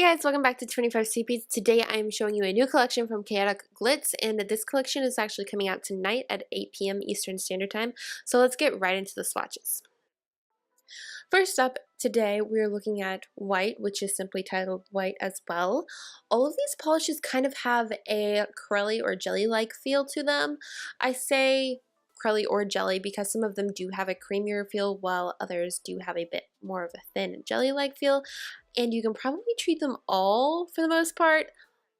Hey guys, welcome back to 25 Sweetpeas. Today I am showing you a new collection from Chaotic Glitz, and this collection is actually coming out tonight at 8 p.m. Eastern Standard Time. So let's get right into the swatches. First up, today we're looking at white, which is simply titled white as well. All of these polishes kind of have a curly or jelly-like feel to them. I say curly or jelly because some of them do have a creamier feel while others do have a bit more of a thin jelly-like feel, and you can probably treat them all for the most part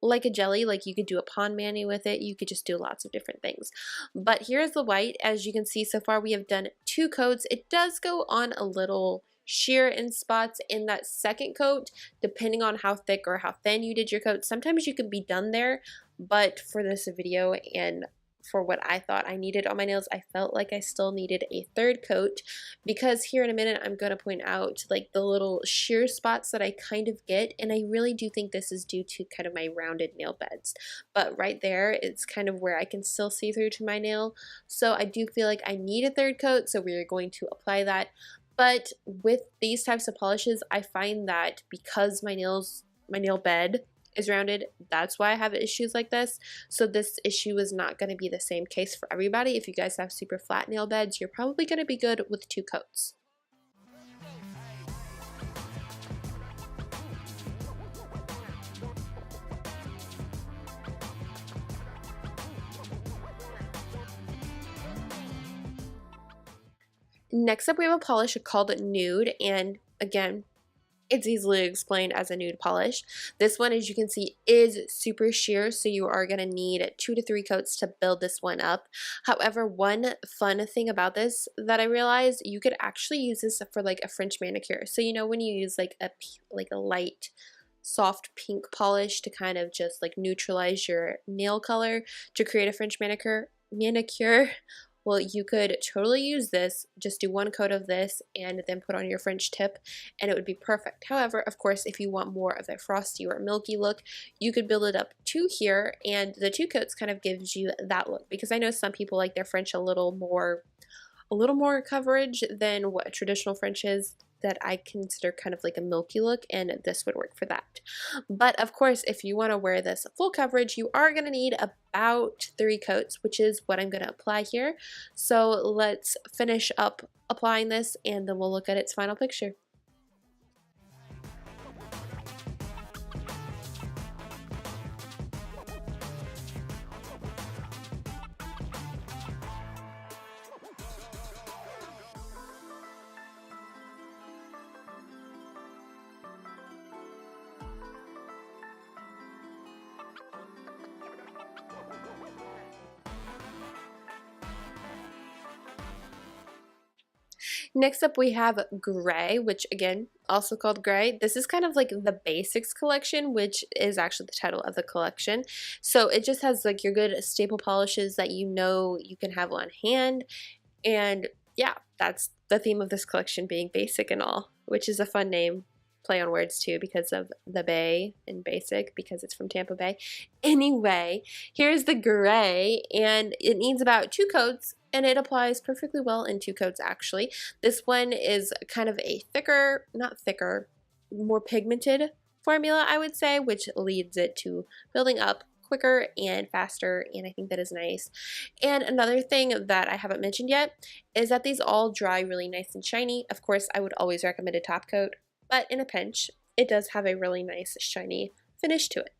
like a jelly. Like you could do a pond mani with it, you could just do lots of different things. But here's the white. As you can see, so far we have done 2 coats. It does go on a little sheer in spots in that second coat, depending on how thick or how thin you did your coat. Sometimes you can be done there, but for this video and for what I thought I needed on my nails, I felt like I still needed a 3rd coat, because here in a minute I'm going to point out like the little sheer spots that I kind of get, and I really do think this is due to kind of my rounded nail beds. But right there, it's kind of where I can still see through to my nail, so I do feel like I need a 3rd coat, so we are going to apply that. But with these types of polishes, I find that because my nail bed is rounded, that's why I have issues like this. So this issue is not going to be the same case for everybody. If you guys have super flat nail beds, you're probably going to be good with 2 coats. Next up, we have a polish called Nude, and again, it's easily explained as a nude polish. This one, as you can see, is super sheer, so you are going to need 2 to 3 coats to build this one up. However, one fun thing about this that I realized, you could actually use this for like a French manicure. So you know when you use like a light soft pink polish to kind of just like neutralize your nail color to create a French manicure, well, you could totally use this, just do 1 coat of this and then put on your French tip and it would be perfect. However, of course, if you want more of a frosty or milky look, you could build it up to here, and the 2 coats kind of gives you that look, because I know some people like their French a little more coverage than what a traditional French is, that I consider kind of like a milky look, and this would work for that. But of course, if you want to wear this full coverage, you are going to need about 3 coats, which is what I'm going to apply here. So let's finish up applying this and then we'll look at its final picture. Next up, we have Gray, which again, also called Gray. This is kind of like the BAYsics collection, which is actually the title of the collection. So it just has like your good staple polishes that you know you can have on hand. And yeah, that's the theme of this collection, being basic and all, which is a fun name. Play on words too, because of the Bay and BAYsic, because it's from Tampa Bay. Anyway, here's the Gray, and it needs about 2 coats, and it applies perfectly well in 2 coats actually. This one is kind of a thicker, not thicker, more pigmented formula, I would say, which leads it to building up quicker and faster, and I think that is nice. And another thing that I haven't mentioned yet is that these all dry really nice and shiny. Of course, I would always recommend a top coat, but in a pinch, it does have a really nice shiny finish to it.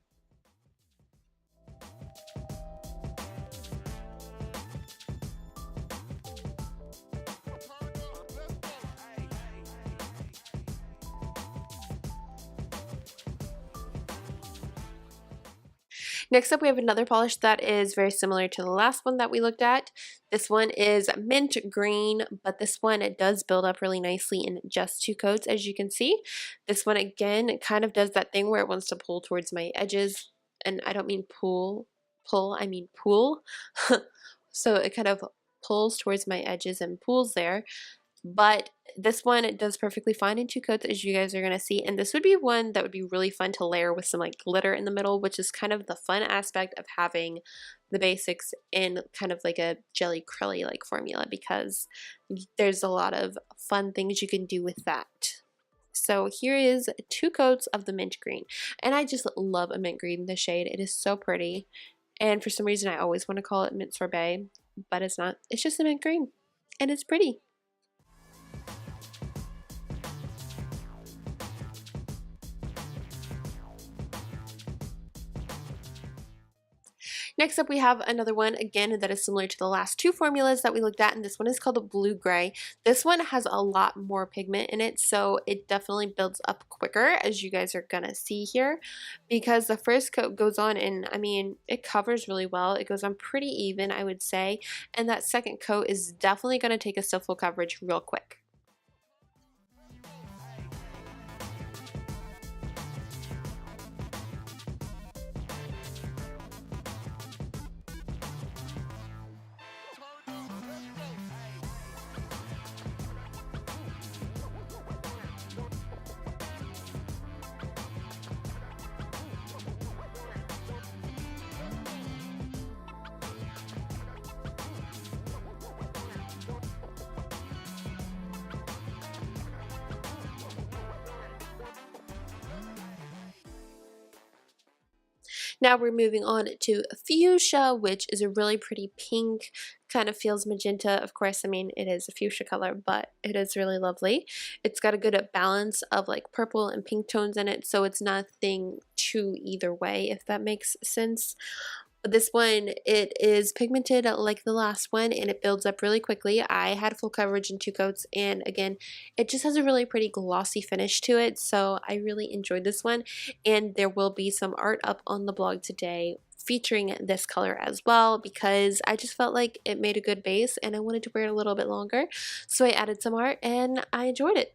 Next up, we have another polish that is very similar to the last one that we looked at. This one is mint green, but this one, it does build up really nicely in just 2 coats, as you can see. This one, again, it kind of does that thing where it wants to pull towards my edges, and I don't mean pull, I mean pool. So it kind of pulls towards my edges and pools there. But this one, it does perfectly fine in 2 coats, as you guys are going to see, and this would be one that would be really fun to layer with some like glitter in the middle, which is kind of the fun aspect of having the BAYsics in kind of like a jelly curly like formula, because there's a lot of fun things you can do with that. So here is 2 coats of the mint green. And I just love a mint green, the shade. It is so pretty. And for some reason I always want to call it mint sorbet, but it's not. It's just a mint green. And it's pretty. Next up, we have another one, again, that is similar to the last 2 formulas that we looked at, and this one is called the Blue Gray. This one has a lot more pigment in it, so it definitely builds up quicker, as you guys are gonna see here, because the first coat goes on and, I mean, it covers really well. It goes on pretty even, I would say, and that second coat is definitely gonna take us to full coverage real quick. Now we're moving on to Fuchsia, which is a really pretty pink, kind of feels magenta. Of course, I mean, it is a fuchsia color, but it is really lovely. It's got a good balance of like purple and pink tones in it, so it's nothing too either way, if that makes sense. This one, it is pigmented like the last one, and it builds up really quickly. I had full coverage in 2 coats, and again, it just has a really pretty glossy finish to it, so I really enjoyed this one. And there will be some art up on the blog today featuring this color as well, because I just felt like it made a good base and I wanted to wear it a little bit longer, so I added some art and I enjoyed it.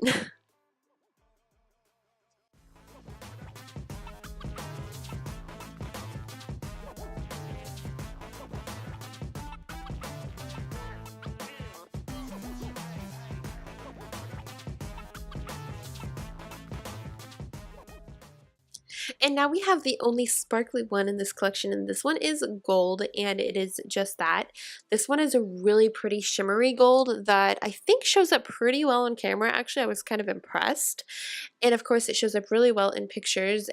And now we have the only sparkly one in this collection, and this one is gold, and it is just that. This one is a really pretty shimmery gold that I think shows up pretty well on camera. Actually, I was kind of impressed. And of course, it shows up really well in pictures.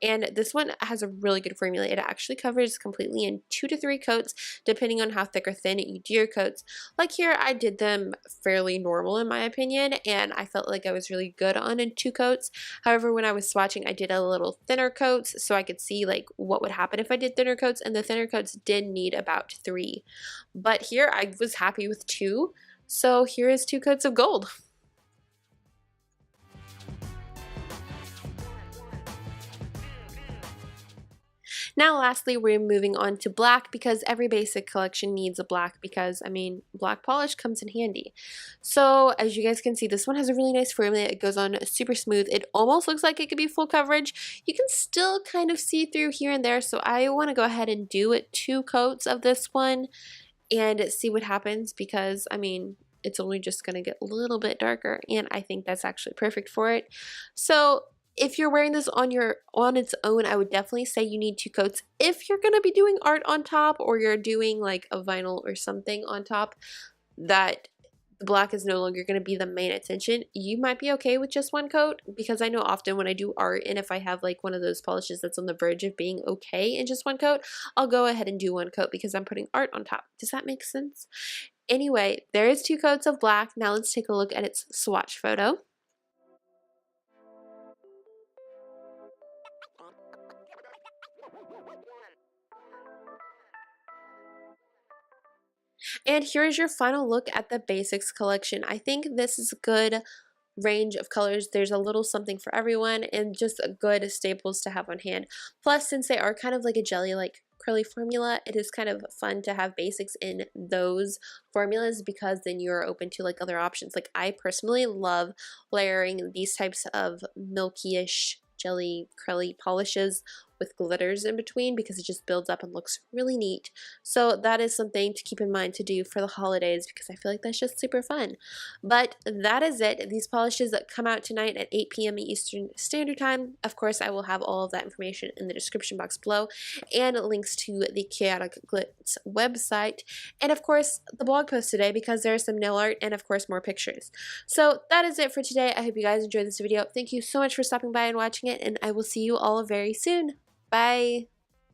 And this one has a really good formula. It actually covers completely in 2 to 3 coats, depending on how thick or thin you do your coats. Like here, I did them fairly normal in my opinion, and I felt like I was really good on in 2 coats. However, when I was swatching, I did a little thinner coats, so I could see like what would happen if I did thinner coats, and the thinner coats did need about 3. But here, I was happy with 2, so here is 2 coats of gold. Now lastly, we're moving on to black, because every basic collection needs a black, because I mean, black polish comes in handy. So as you guys can see, this one has a really nice formula. It goes on super smooth. It almost looks like it could be full coverage. You can still kind of see through here and there, so I want to go ahead and do it 2 coats of this one and see what happens, because I mean, it's only just going to get a little bit darker, and I think that's actually perfect for it. So if you're wearing this on its own, I would definitely say you need 2 coats. If you're going to be doing art on top, or you're doing like a vinyl or something on top, that the black is no longer going to be the main attention, you might be okay with just 1 coat, because I know often when I do art, and if I have like one of those polishes that's on the verge of being okay in just 1 coat, I'll go ahead and do 1 coat because I'm putting art on top. Does that make sense? Anyway, there is 2 coats of black. Now let's take a look at its swatch photo. And here's your final look at the BAYsics collection. I think this is a good range of colors. There's a little something for everyone, and just good staples to have on hand. Plus, since they are kind of like a jelly like curly formula, it is kind of fun to have BAYsics in those formulas, because then you're open to like other options. Like I personally love layering these types of milky-ish jelly curly polishes with glitters in between because it just builds up and looks really neat. So that is something to keep in mind to do for the holidays because I feel like that's just super fun. But that is it. These polishes that come out tonight at 8 p.m. Eastern Standard Time. Of course, I will have all of that information in the description box below and links to the Chaotic Glitz website and of course the blog post today because there's some nail art and of course more pictures. So that is it for today. I hope you guys enjoyed this video. Thank you so much for stopping by and watching it, and I will see you all very soon. Bye!